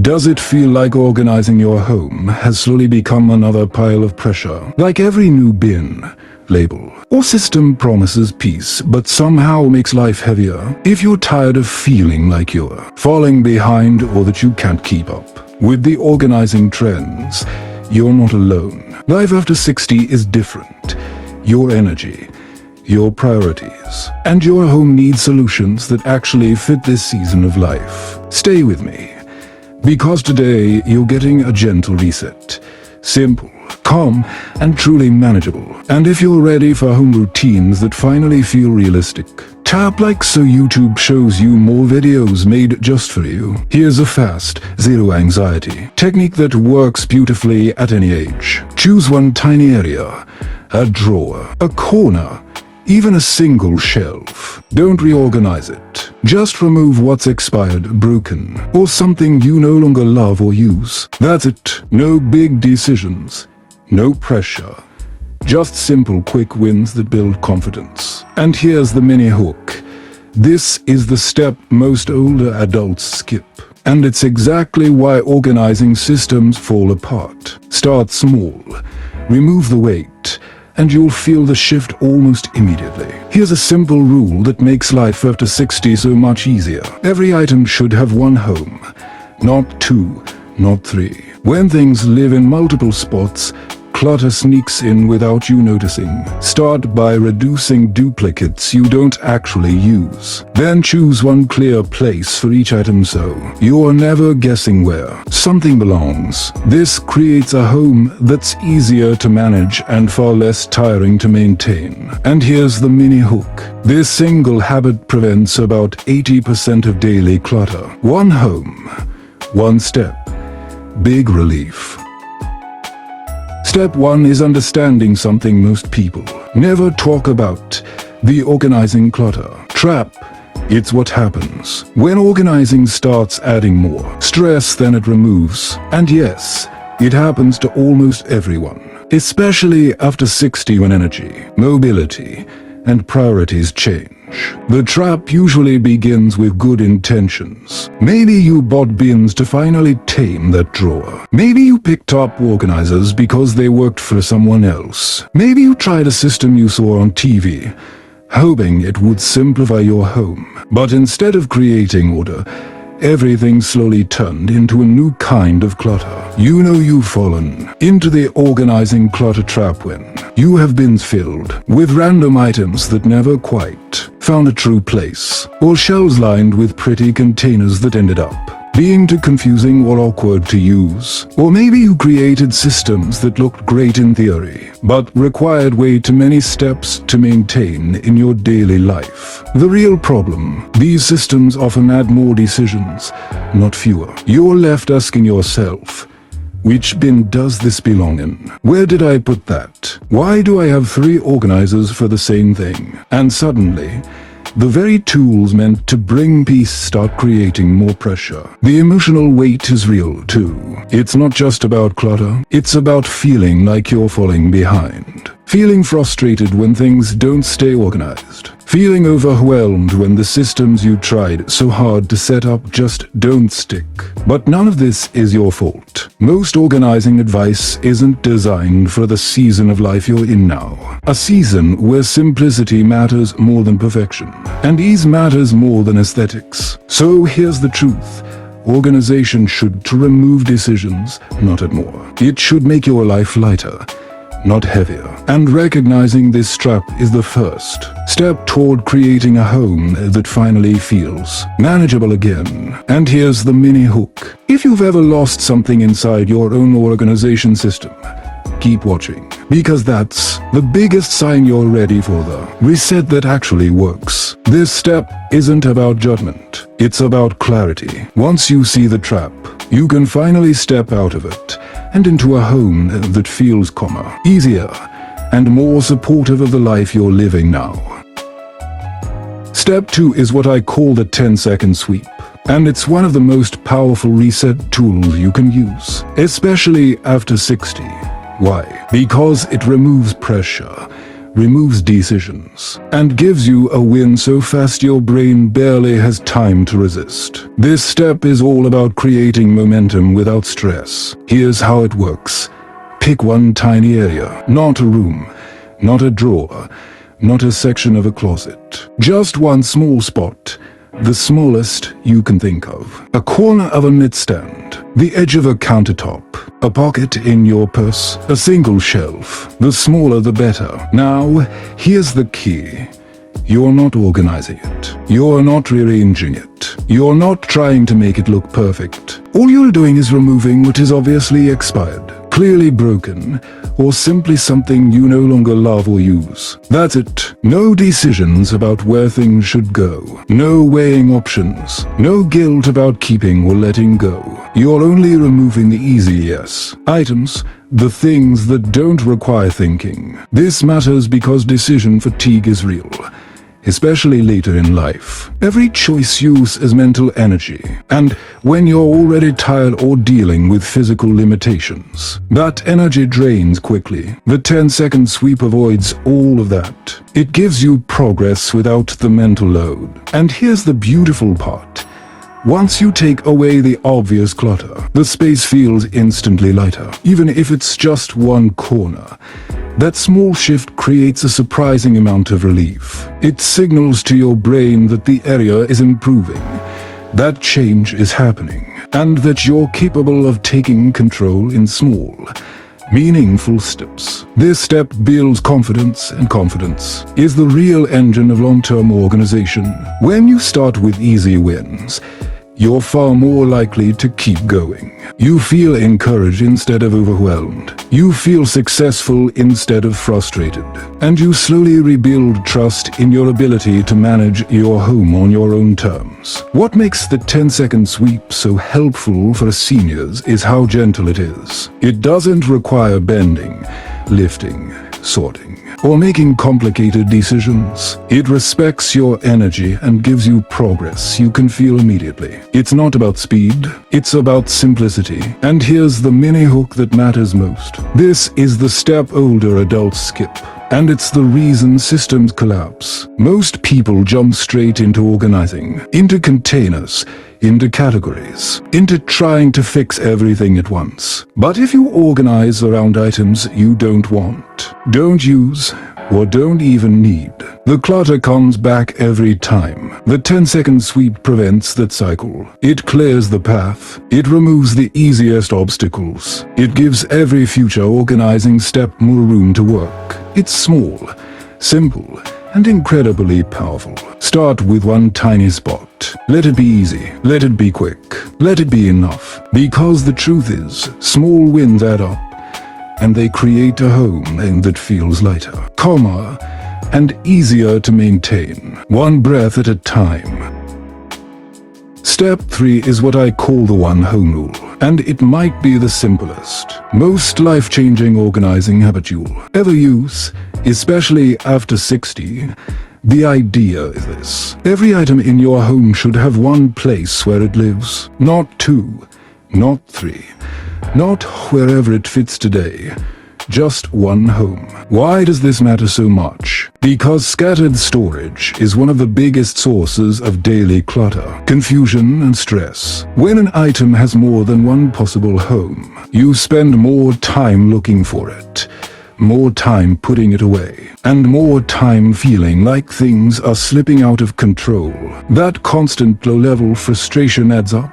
Does it feel like organizing your home has slowly become another pile of pressure? Like every new bin, label, or system promises peace, but somehow makes life heavier? If you're tired of feeling like you're falling behind or that you can't keep up with the organizing trends, you're not alone. Life after 60 is different. Your energy, your priorities, and your home need solutions that actually fit this season of life. Stay with me, because today you're getting a gentle reset. Simple, calm, and truly manageable. And if you're ready for home routines that finally feel realistic, tap like so YouTube shows you more videos made just for you. Here's a fast, zero anxiety technique that works beautifully at any age. Choose one tiny area, a drawer, a corner, even a single shelf. Don't reorganize it. Just remove what's expired, broken, or something you no longer love or use. That's it. No big decisions. No pressure. Just simple, quick wins that build confidence. And here's the mini hook. This is the step most older adults skip. And it's exactly why organizing systems fall apart. Start small. Remove the weight, and you'll feel the shift almost immediately. Here's a simple rule that makes life after 60 so much easier. Every item should have one home, not two, not three. When things live in multiple spots, clutter sneaks in without you noticing. Start by reducing duplicates you don't actually use. Then choose one clear place for each item so you're never guessing where something belongs. This creates a home that's easier to manage and far less tiring to maintain. And here's the mini hook. This single habit prevents about 80% of daily clutter. One home, one step, big relief. Step 1 is understanding something most people never talk about: the organizing clutter trap. It's what happens when organizing starts adding more stress than it removes. And yes, it happens to almost everyone, especially after 60 when energy, mobility, and priorities change. The trap usually begins with good intentions. Maybe you bought bins to finally tame that drawer. Maybe you picked up organizers because they worked for someone else. Maybe you tried a system you saw on TV, hoping it would simplify your home. But instead of creating order, everything slowly turned into a new kind of clutter. You know you've fallen into the organizing clutter trap when you have bins filled with random items that never quite found a true place, or shelves lined with pretty containers that ended up being too confusing or awkward to use. Or maybe you created systems that looked great in theory, but required way too many steps to maintain in your daily life. The real problem: these systems often add more decisions, not fewer. You're left asking yourself, which bin does this belong in? Where did I put that? Why do I have 3 organizers for the same thing? And suddenly, the very tools meant to bring peace start creating more pressure. The emotional weight is real too. It's not just about clutter, it's about feeling like you're falling behind. Feeling frustrated when things don't stay organized. Feeling overwhelmed when the systems you tried so hard to set up just don't stick. But none of this is your fault. Most organizing advice isn't designed for the season of life you're in now. A season where simplicity matters more than perfection, and ease matters more than aesthetics. So here's the truth. Organization should to remove decisions, not add more. It should make your life lighter, not heavier. And recognizing this trap is the first step toward creating a home that finally feels manageable again. And here's the mini hook. If you've ever lost something inside your own organization system, keep watching, because that's the biggest sign you're ready for the reset that actually works. This step isn't about judgment, it's about clarity. Once you see the trap, you can finally step out of it and into a home that feels calmer, easier, and more supportive of the life you're living now. Step 2 is what I call the 10-second sweep. And it's one of the most powerful reset tools you can use, especially after 60. Why? Because it removes pressure, removes decisions, and gives you a win so fast your brain barely has time to resist. This step is all about creating momentum without stress. Here's how it works. Pick one tiny area, not a room, not a drawer, not a section of a closet. Just one small spot, the smallest you can think of. A corner of a nightstand, the edge of a countertop, a pocket in your purse, a single shelf. The smaller the better. Now, here's the key. You're not organizing it. You're not rearranging it. You're not trying to make it look perfect. All you're doing is removing what is obviously expired, clearly broken, or simply something you no longer love or use. That's it. No decisions about where things should go. No weighing options. No guilt about keeping or letting go. You're only removing the easy items, the things that don't require thinking. This matters because decision fatigue is real, especially later in life. Every choice uses mental energy, and when you're already tired or dealing with physical limitations, that energy drains quickly. The 10-second sweep avoids all of that. It gives you progress without the mental load. And here's the beautiful part. Once you take away the obvious clutter, the space feels instantly lighter, even if it's just one corner. That small shift creates a surprising amount of relief. It signals to your brain that the area is improving, that change is happening, and that you're capable of taking control in small, meaningful steps. This step builds confidence, and confidence is the real engine of long-term organization. When you start with easy wins, you're far more likely to keep going. You feel encouraged instead of overwhelmed. You feel successful instead of frustrated. And you slowly rebuild trust in your ability to manage your home on your own terms. What makes the 10-second sweep so helpful for seniors is how gentle it is. It doesn't require bending, lifting, sorting, or making complicated decisions. It respects your energy and gives you progress you can feel immediately. It's not about speed, it's about simplicity. And here's the mini hook that matters most. This is the step older adults skip. And it's the reason systems collapse. Most people jump straight into organizing, into containers, into categories, into trying to fix everything at once. But if you organize around items you don't want, don't use, or don't even need, the clutter comes back every time. The 10-second sweep prevents that cycle. It clears the path. It removes the easiest obstacles. It gives every future organizing step more room to work. It's small, simple, and incredibly powerful. Start with one tiny spot. Let it be easy. Let it be quick. Let it be enough. Because the truth is, small wins add up, and they create a home that feels lighter, calmer, and easier to maintain, one breath at a time. Step 3 is what I call the one home rule, and it might be the simplest, most life-changing organizing habit you'll ever use, especially after 60. The idea is this: every item in your home should have one place where it lives, not 2, not 3, not wherever it fits today. Just one home. Why does this matter so much? Because scattered storage is one of the biggest sources of daily clutter, confusion, and stress. When an item has more than one possible home, you spend more time looking for it, more time putting it away, and more time feeling like things are slipping out of control. That constant low-level frustration adds up,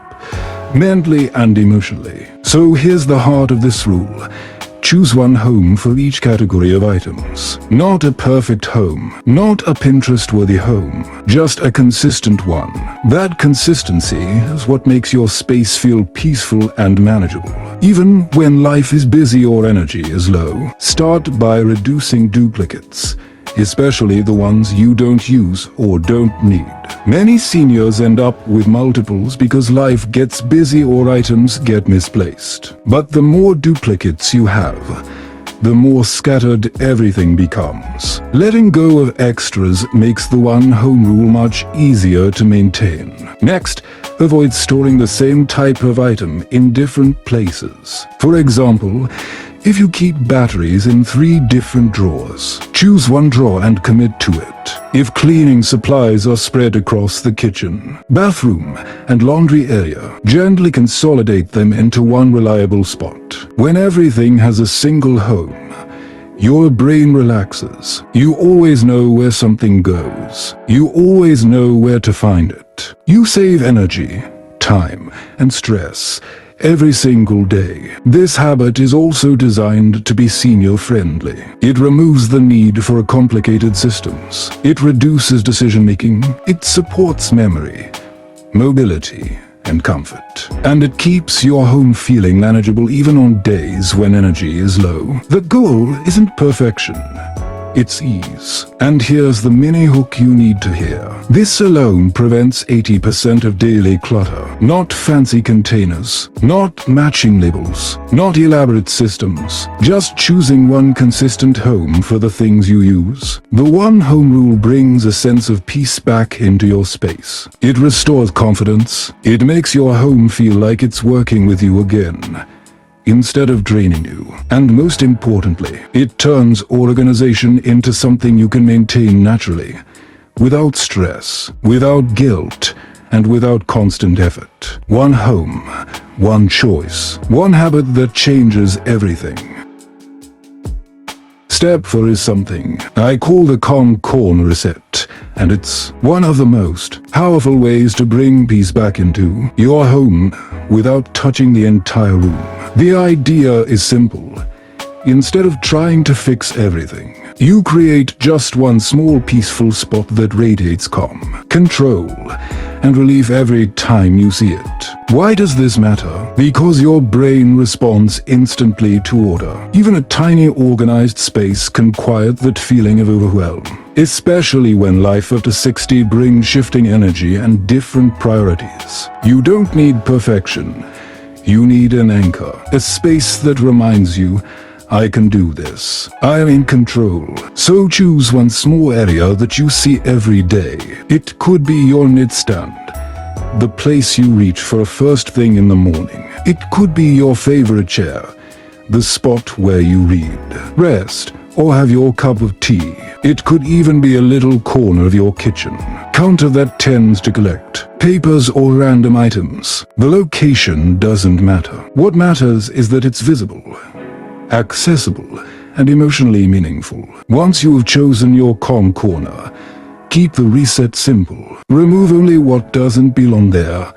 mentally and emotionally. So here's the heart of this rule. Choose one home for each category of items. Not a perfect home, not a Pinterest-worthy home, just a consistent one. That consistency is what makes your space feel peaceful and manageable. Even when life is busy or energy is low, start by reducing duplicates, especially the ones you don't use or don't need. Many seniors end up with multiples because life gets busy or items get misplaced. But the more duplicates you have, the more scattered everything becomes. Letting go of extras makes the one home rule much easier to maintain. Next, avoid storing the same type of item in different places. For example, If you keep batteries in 3 different drawers, choose one drawer and commit to it. If cleaning supplies are spread across the kitchen, bathroom, and laundry area, gently consolidate them into one reliable spot. When everything has a single home, your brain relaxes. You always know where something goes. You always know where to find it. You save energy, time, and stress every single day. This habit is also designed to be senior-friendly. It removes the need for complicated systems. It reduces decision-making. It supports memory, mobility, and comfort. And it keeps your home feeling manageable even on days when energy is low. The goal isn't perfection, it's ease. And here's the mini hook you need to hear. This alone prevents 80% of daily clutter. Not fancy containers, not matching labels, not elaborate systems. Just choosing one consistent home for the things you use. The one home rule brings a sense of peace back into your space. It restores confidence. It makes your home feel like it's working with you again, instead of draining you. And most importantly, it turns organization into something you can maintain naturally, without stress, without guilt, and without constant effort. One home, one choice, one habit that changes everything. Step 4 is something I call the calm corner reset, and it's one of the most powerful ways to bring peace back into your home without touching the entire room. The idea is simple. Instead of trying to fix everything, you create just one small peaceful spot that radiates calm, control, and relief every time you see it. Why does this matter? Because your brain responds instantly to order. Even a tiny organized space can quiet that feeling of overwhelm, especially when life after 60 brings shifting energy and different priorities. You don't need perfection. You need an anchor, a space that reminds you, I can do this. I am in control. So choose one small area that you see every day. It could be your nightstand, the place you reach for a first thing in the morning. It could be your favorite chair, the spot where you read, rest, or have your cup of tea. It could even be a little corner of your kitchen counter that tends to collect papers or random items. The location doesn't matter. What matters is that it's visible, accessible, and emotionally meaningful. Once you have chosen your calm corner, keep the reset simple. Remove only what doesn't belong there,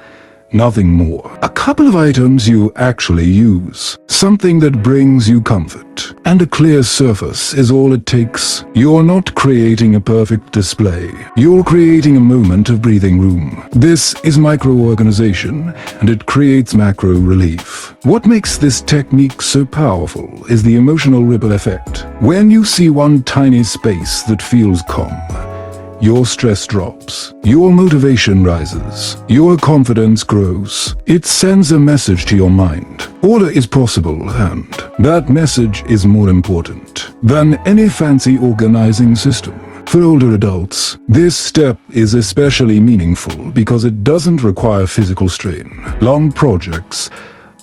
nothing more. A couple of items you actually use, something that brings you comfort, and a clear surface is all it takes. You're not creating a perfect display. You're creating a moment of breathing room. This is micro-organization, and it creates macro relief. What makes this technique so powerful is the emotional ripple effect. When you see one tiny space that feels calm, your stress drops, your motivation rises, your confidence grows. It sends a message to your mind. Order is possible, and that message is more important than any fancy organizing system. For older adults, this step is especially meaningful because it doesn't require physical strain, long projects,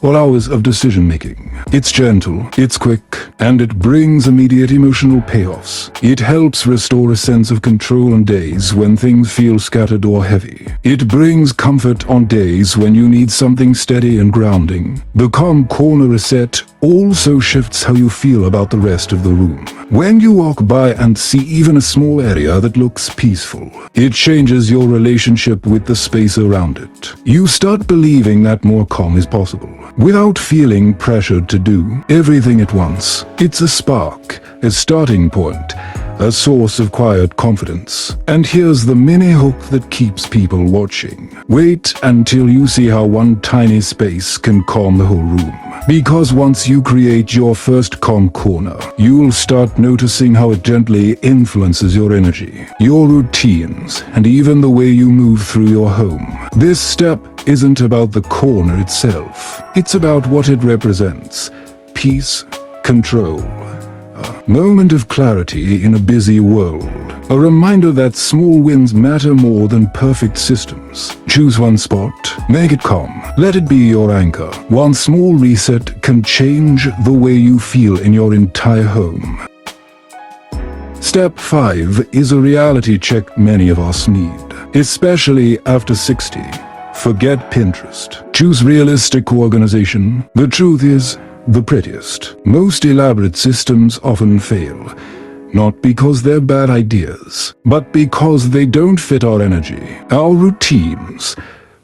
or hours of decision-making. It's gentle, it's quick, and it brings immediate emotional payoffs. It helps restore a sense of control on days when things feel scattered or heavy. It brings comfort on days when you need something steady and grounding. The calm corner reset also shifts how you feel about the rest of the room. When you walk by and see even a small area that looks peaceful, it changes your relationship with the space around it. You start believing that more calm is possible, without feeling pressured to do everything at once. It's a spark, a starting point, a source of quiet confidence. And here's the mini hook that keeps people watching. Wait until you see how one tiny space can calm the whole room. Because once you create your first calm corner, you'll start noticing how it gently influences your energy, your routines, and even the way you move through your home. This step isn't about the corner itself. It's about what it represents: peace, control, a moment of clarity in a busy world. A reminder that small wins matter more than perfect systems. Choose one spot, make it calm, let it be your anchor. One small reset can change the way you feel in your entire home. Step 5 is a reality check many of us need, especially after 60. Forget Pinterest. Choose realistic organization. The truth is, the prettiest, most elaborate systems often fail. Not because they're bad ideas, but because they don't fit our energy, our routines,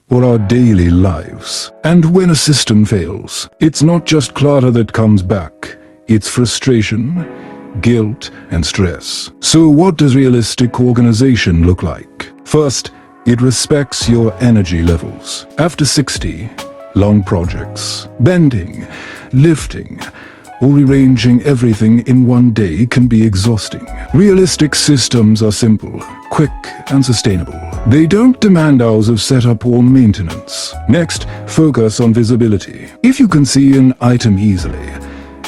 or our daily lives. And when a system fails, it's not just clutter that comes back. It's frustration, guilt, and stress. So what does realistic organization look like? First, it respects your energy levels. After 60, long projects, bending, lifting, or rearranging everything in one day can be exhausting. Realistic systems are simple, quick, and sustainable. They don't demand hours of setup or maintenance. Next, focus on visibility. If you can see an item easily,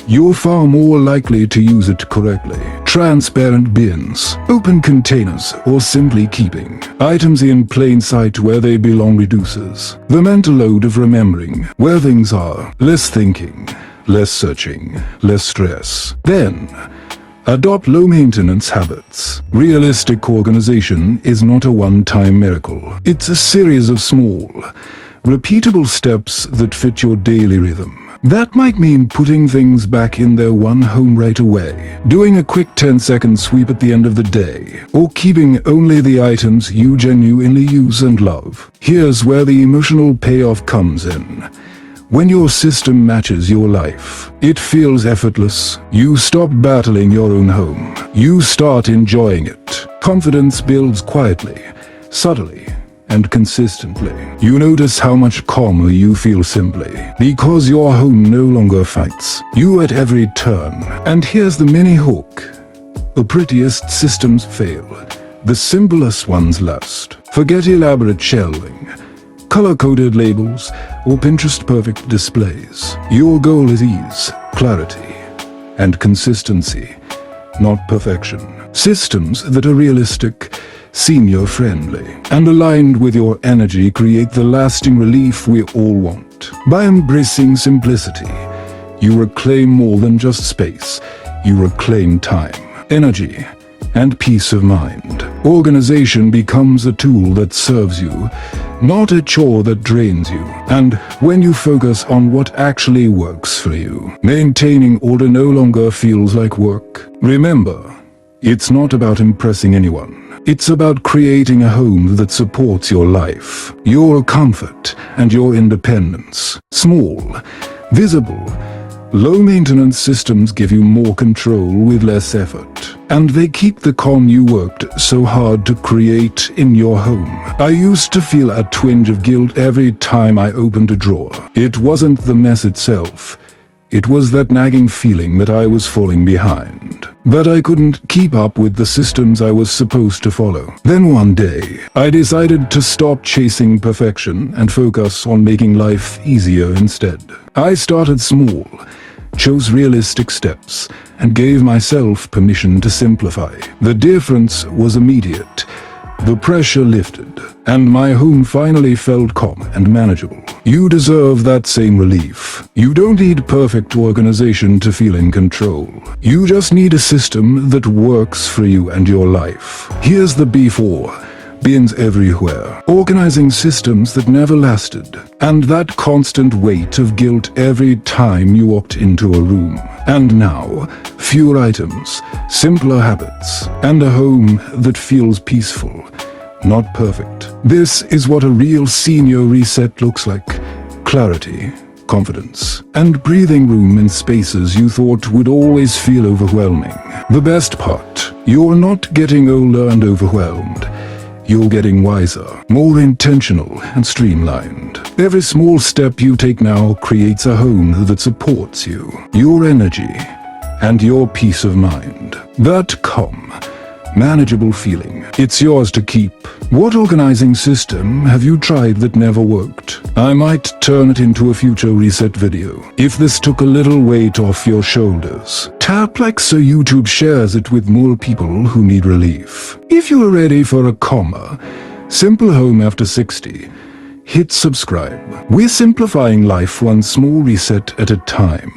you're far more likely to use it correctly. Transparent bins, open containers, or simply keeping items in plain sight where they belong reduces the mental load of remembering where things are. Less thinking, less searching, less stress. Then, adopt low-maintenance habits. Realistic organization is not a one-time miracle. It's a series of small, repeatable steps that fit your daily rhythm. That might mean putting things back in their one home right away, doing a quick 10-second sweep at the end of the day, or keeping only the items you genuinely use and love. Here's where the emotional payoff comes in. When your system matches your life, it feels effortless. You stop battling your own home. You start enjoying it. Confidence builds quietly, subtly, and consistently. You notice how much calmer you feel simply, because your home no longer fights you at every turn. And here's the mini hook. The prettiest systems fail. The simplest ones last. Forget elaborate shelving, color-coded labels, or Pinterest-perfect displays. Your goal is ease, clarity, and consistency, not perfection. Systems that are realistic, senior-friendly, and aligned with your energy create the lasting relief we all want. By embracing simplicity, you reclaim more than just space. You reclaim time, energy, and peace of mind. Organization becomes a tool that serves you, not a chore that drains you. And when you focus on what actually works for you, maintaining order no longer feels like work. Remember, it's not about impressing anyone. It's about creating a home that supports your life, your comfort, and your independence. Small, visible, low-maintenance systems give you more control with less effort, and they keep the calm you worked so hard to create in your home. I used to feel a twinge of guilt every time I opened a drawer. It wasn't the mess itself. It was that nagging feeling that I was falling behind, that I couldn't keep up with the systems I was supposed to follow. Then one day, I decided to stop chasing perfection and focus on making life easier instead. I started small, chose realistic steps, and gave myself permission to simplify. The difference was immediate. The pressure lifted, and my home finally felt calm and manageable. You deserve that same relief. You don't need perfect organization to feel in control. You just need a system that works for you and your life. Here's the before. Bins everywhere, organizing systems that never lasted, and that constant weight of guilt every time you walked into a room. And now, fewer items, simpler habits, and a home that feels peaceful, not perfect. This is what a real senior reset looks like. Clarity, confidence, and breathing room in spaces you thought would always feel overwhelming. The best part, you're not getting older and overwhelmed. You're getting wiser, more intentional, and streamlined. Every small step you take now creates a home that supports you, your energy, and your peace of mind. That calm, manageable feeling. It's yours to keep. What organizing system have you tried that never worked? I might turn it into a future reset video. If this took a little weight off your shoulders, tap like so YouTube shares it with more people who need relief. If you are ready for a simple home after 60, hit subscribe. We're simplifying life one small reset at a time.